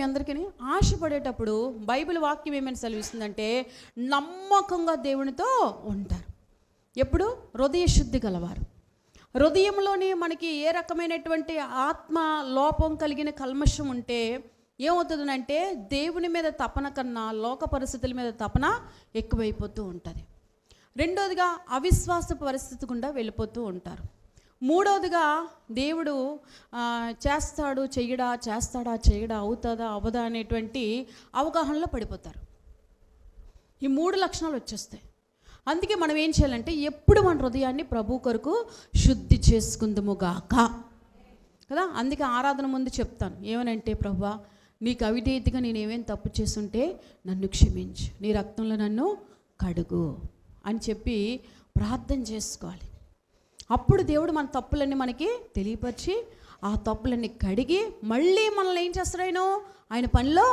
మీ అందరికీ? ఆశపడేటప్పుడు బైబిల్ వాక్యం ఏమైనా సెలవిస్తుందంటే నమ్మకంగా దేవునితో ఉంటారు. ఎప్పుడు? హృదయ శుద్ధి గలవారు. హృదయంలోని మనకి ఏ రకమైనటువంటి ఆత్మ లోపం కలిగిన కల్మషం ఉంటే ఏమవుతుందంటే దేవుని మీద తపన కన్నా లోక పరిస్థితుల మీద తపన ఎక్కువైపోతూ ఉంటుంది. రెండోదిగా అవిశ్వాస పరిస్థితి గుండా వెళ్ళిపోతూ ఉంటారు. మూడవదిగా దేవుడు చేస్తాడు చెయ్యడా, చేస్తాడా చెయ్యడా, అవుతుందా అవదా అనేటువంటి అవగాహనలో పడిపోతారు. ఈ 3 లక్షణాలు వచ్చేస్తాయి. అందుకే మనం ఏం చేయాలంటే ఎప్పుడు మన హృదయాన్ని ప్రభు కొరకు శుద్ధి చేసుకుందుముగాక కదా. అందుకే ఆరాధన ముందు చెప్తాను ఏమనంటే, ప్రభువా నీకు అవిధేయతగా నేనేమేం తప్పు చేస్తుంటే నన్ను క్షమించు, నీ రక్తంలో నన్ను కడుగు అని చెప్పి ప్రార్థన చేసుకోవాలి. అప్పుడు దేవుడు మన తప్పులన్నీ మనకి తెలియపరిచి ఆ తప్పులన్నీ కడిగి మళ్ళీ మనల్ని ఏం చేస్తాడు? ఆయన పనిలో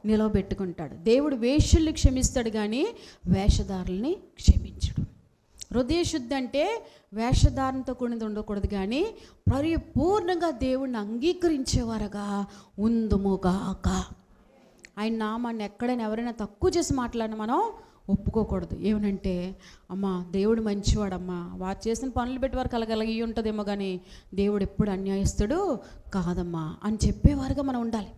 నిలవబెట్టుకుంటాడు. దేవుడు వేశ్యల్ని క్షమిస్తాడు కానీ వేషధారుల్ని క్షమించడు. హృదయ శుద్ధి అంటే వేషధారణతో కూడినది ఉండకూడదు కానీ పరిపూర్ణంగా దేవుడిని అంగీకరించేవారుగా ఉందుముగాక. ఆయన నామాన్ని ఎక్కడైనా ఎవరైనా తక్కువ చేసి మాట్లాడిన మనం ఒప్పుకోకూడదు. ఏమనంటే అమ్మా దేవుడు మంచివాడమ్మా, వారు చేసిన పనులు పెట్టి వారికి అలాగలగి ఉంటుందేమో కానీ దేవుడు ఎప్పుడు అన్యాయస్తుడు కాదమ్మా అని చెప్పేవారుగా మనం ఉండాలి.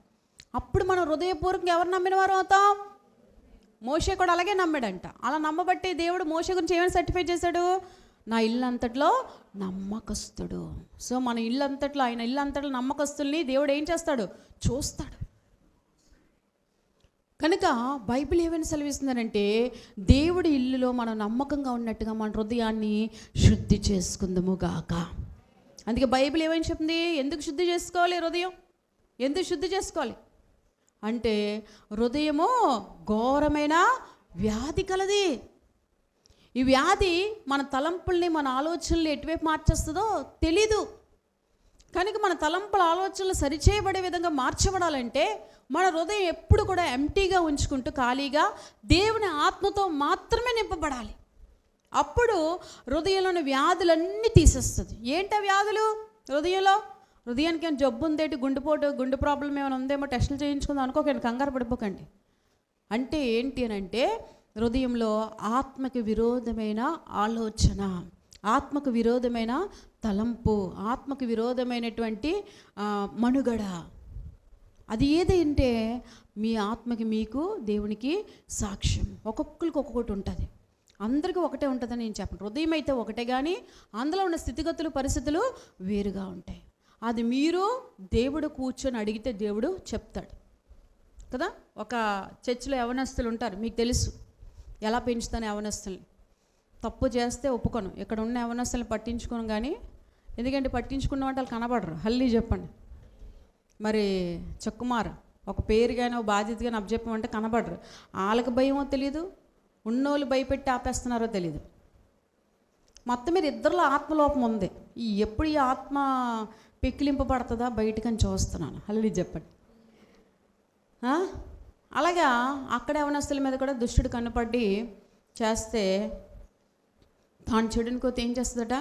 అప్పుడు మనం హృదయపూర్వకంగా ఎవరు నమ్మిన వారు అవుతాం? మోషే కూడా అలాగే నమ్మాడంట. అలా నమ్మబట్టి దేవుడు మోషే గురించి ఏమైనా సర్టిఫై చేశాడు? నా ఇల్లు అంతట్లో నమ్మకస్తుడు. సో మన ఇల్లు అంతట్లో, ఆయన ఇల్లు అంతట్లో నమ్మకస్తుల్ని దేవుడు ఏం చేస్తాడు? చూస్తాడు. కనుక బైబిల్ ఏమైనా సెలవిస్తుందంటే దేవుడి ఇల్లులో మనం నమ్మకంగా ఉన్నట్టుగా మన హృదయాన్ని శుద్ధి చేసుకుందుముగాక. అందుకే బైబిల్ ఏమైనా చెప్తుంది? ఎందుకు శుద్ధి చేసుకోవాలి హృదయం? ఎందుకు శుద్ధి చేసుకోవాలి అంటే హృదయము ఘోరమైన వ్యాధి కలది. ఈ వ్యాధి మన తలంపుల్ని మన ఆలోచనల్ని ఎటువైపు మార్చేస్తుందో తెలీదు. కనుక మన తలంపుల ఆలోచనలు సరిచేయబడే విధంగా మార్చబడాలంటే మన హృదయం ఎప్పుడు కూడా ఎంటీగా ఉంచుకుంటూ ఖాళీగా దేవుని ఆత్మతో మాత్రమే నింపబడాలి. అప్పుడు హృదయంలోని వ్యాధులన్నీ తీసేస్తుంది. ఏంటి ఆ వ్యాధులు? హృదయానికి ఏమైనా జబ్బు ఉందేంటి, గుండె ప్రాబ్లం ఏమైనా ఉందేమో టెస్టులు చేయించుకుందాం అనుకోకండి, కంగారు పడిపోకండి. అంటే ఏంటి అని అంటే హృదయంలో ఆత్మకి విరోధమైన ఆలోచన, ఆత్మకు విరోధమైన తలంపు, ఆత్మకు విరోధమైనటువంటి మనుగడ, అది ఏదంటే మీ ఆత్మకి మీకు దేవునికి సాక్ష్యం. ఒక్కొక్కరికి ఒక్కొక్కటి ఉంటుంది, అందరికీ ఒకటే ఉంటుందని నేను చెప్పను. హృదయం అయితే ఒకటే కానీ అందులో ఉన్న స్థితిగతులు పరిస్థితులు వేరుగా ఉంటాయి. అది మీరు దేవుడు కూర్చొని అడిగితే దేవుడు చెప్తాడు కదా. ఒక చర్చిలో యవనస్తులు ఉంటారు, మీకు తెలుసు ఎలా పెంచుతాను యవనస్తుల్ని. తప్పు చేస్తే ఒప్పుకోను, ఇక్కడ ఉన్న యవనస్తుల్ని పట్టించుకోను కానీ, ఎందుకంటే పట్టించుకున్న వాళ్ళు కనబడరు. హల్లి చెప్పండి. మరి చెక్కుమారు ఒక పేరు కానీ ఒక బాధ్యత కానీ అప్పచెప్పమంటే కనబడరు. వాళ్ళకి భయమో తెలియదు, ఉన్నోళ్ళు భయపెట్టి ఆపేస్తున్నారో తెలియదు. మొత్తం మీద ఇద్దరిలో ఆత్మలోపం ఉంది. ఎప్పుడు ఈ ఆత్మ పెక్కిలింపబడుతుందా బయటకని చూస్తున్నాను. హల్లి చెప్పండి. అలాగా అక్కడ యవనస్తుల మీద కూడా దుష్టుడు కన్నుపడి చేస్తే తాను చెడునికోతే ఏం చేస్తుందట?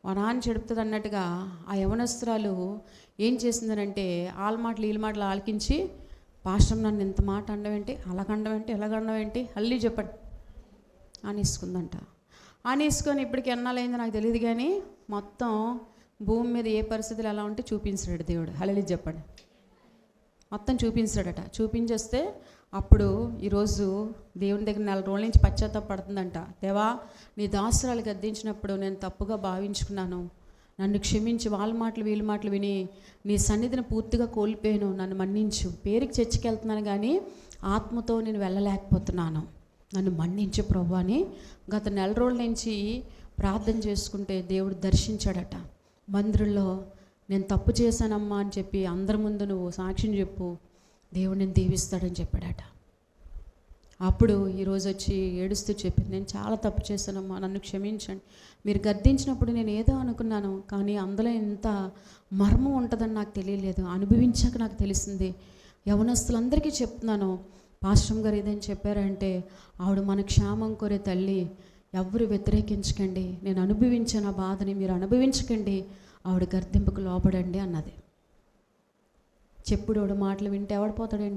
వనాన్ని చెడుపుతుంది అన్నట్టుగా ఆ యవనస్తురాలు ఏం చేసిందనంటే వాళ్ళ మాటలు వీళ్ళ మాటలు ఆలకించి, పాస్టర్ నన్ను ఇంత మాట అండవేంటి, అలాగండవేంటి, ఎలాగండవేంటి, హల్లి చెప్పండి అనేసుకుందంట. అనేసుకొని ఇప్పటికి ఎన్నాళ్ళైందో నాకు తెలియదు కానీ మొత్తం భూమి మీద ఏ పరిస్థితులు ఎలా ఉంటే చూపించాడు దేవుడు. హల్లి చెప్పండి. మొత్తం చూపించాడట. చూపించేస్తే అప్పుడు ఈరోజు దేవుని దగ్గర 4 రోజుల నుంచి పశ్చాత్తాపడుతుందంట. దేవా నీ దాసురాలు గద్దించినప్పుడు నేను తప్పుగా భావించుకున్నాను, నన్ను క్షమించి వాళ్ళ మాటలు వీళ్ళ మాటలు విని నీ సన్నిధిని పూర్తిగా కోల్పోయాను, నన్ను మన్నించు. పేరుకి చర్చికి వెళ్తున్నాను కానీ ఆత్మతో నేను వెళ్ళలేకపోతున్నాను, నన్ను మన్నించు ప్రభు అని గత 4 రోజుల నుంచి ప్రార్థన చేసుకుంటే దేవుడు దర్శించాడట. మందిరంలో నేను తప్పు చేశానమ్మా అని చెప్పి అందరి ముందు నువ్వు సాక్ష్యం చెప్పు, దేవుడు నేను దీవిస్తాడని చెప్పాడట. అప్పుడు ఈరోజు వచ్చి ఏడుస్తూ చెప్పింది, నేను చాలా తప్పు చేశానమ్మా, నన్ను క్షమించండి. మీరు గద్దించినప్పుడు నేను ఏదో అనుకున్నాను కానీ అందులో ఎంత మర్మం ఉంటుందని నాకు తెలియలేదు, అనుభవించాక నాకు తెలిసింది. యవనస్తులందరికీ చెప్తున్నాను, పాస్టర్ గారు ఏదైనా చెప్పారంటే ఆవిడ మన క్షేమం కోరే తల్లి, ఎవరు వ్యతిరేకించకండి, నేను అనుభవించిన బాధని మీరు అనుభవించకండి, ఆవిడ గర్తింపుకు లోపడండి అన్నది. చెప్పుడోడు మాటలు వింటే ఎవడిపోతాడండి?